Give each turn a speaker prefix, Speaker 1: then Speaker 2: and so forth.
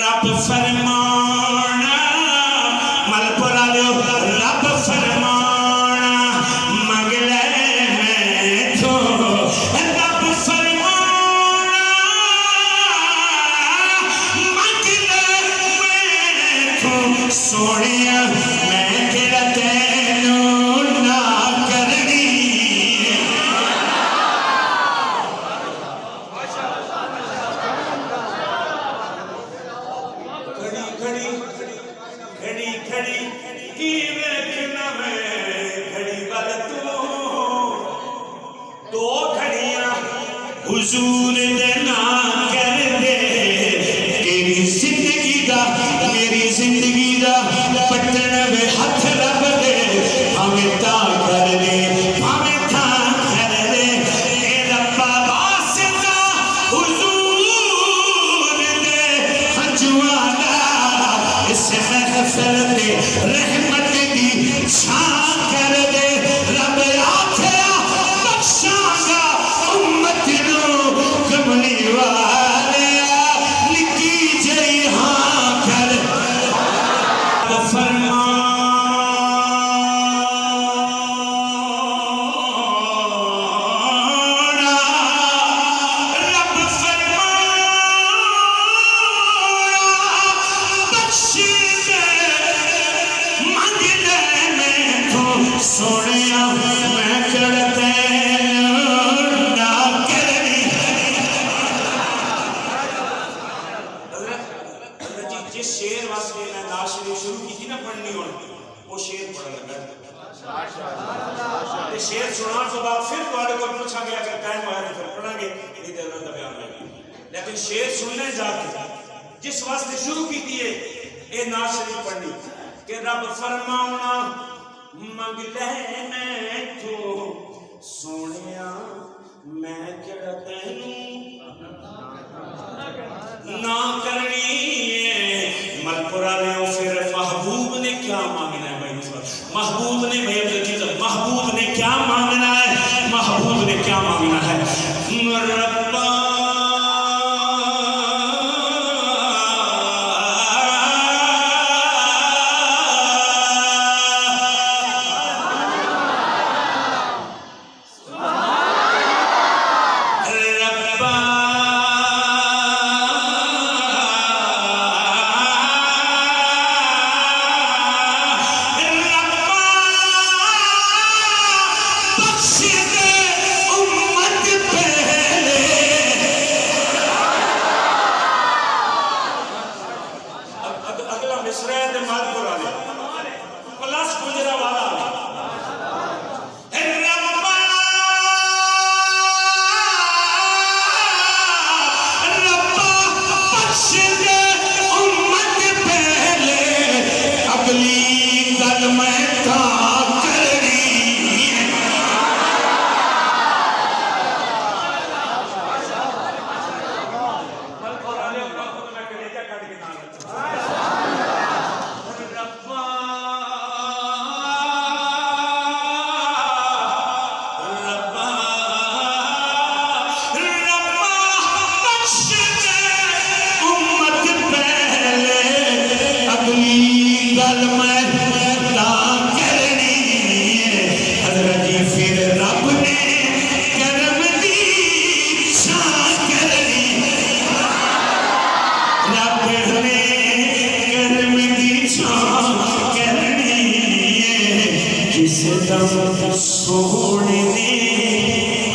Speaker 1: रब फरमाना मलपुरा लो रब फरमाना मंगले मैं तो रब फरमाना मंगले मैं तो सोनिया मैं तेरा तेनू ना करनी घड़ी घड़ी की वेखना मैं घड़ी वाल तू दो घड़ियां हुजूर दे ना कर दे तेरी जिंदगी दा मेरी जिंदगी दा पटन वे हथ रब दे हमें ता कर दे हमें ता कर दे ए रब्बा वास्ता हुजूर दे हंजुआना इस महफिल दे रहमत दी छां कर दे रब आखिया बख्शांगा उम्मत नू कमली वाले निकी जई हां कर फरमा सोनिया मैं करते ना करनी जिस शेर वास्ते मैं नाशरी शुरू की थी ना पढ़नी वो शेर पढ़ने लगा शेर सुनाने तो बाद फिर तुम्हारे को पूछा गया अगर टाइम आया तो फिर पढ़ांगे नहीं तो ना बयान में लेकिन शेर सुनने जाके जिस वास्ते शुरू की थी ये नाशरी पढ़नी कि रब फरमाना मंगले मैं तो सोनिया मैं केड़ा तैनू ना करनी मलपुरा ने फिर महबूब ने क्या मांगना है भाई इस बार महबूब ने भाई अपने चीज महबूब ने क्या मांगना है महबूब ने क्या मांगना है रब्बा जिस दम सोने ने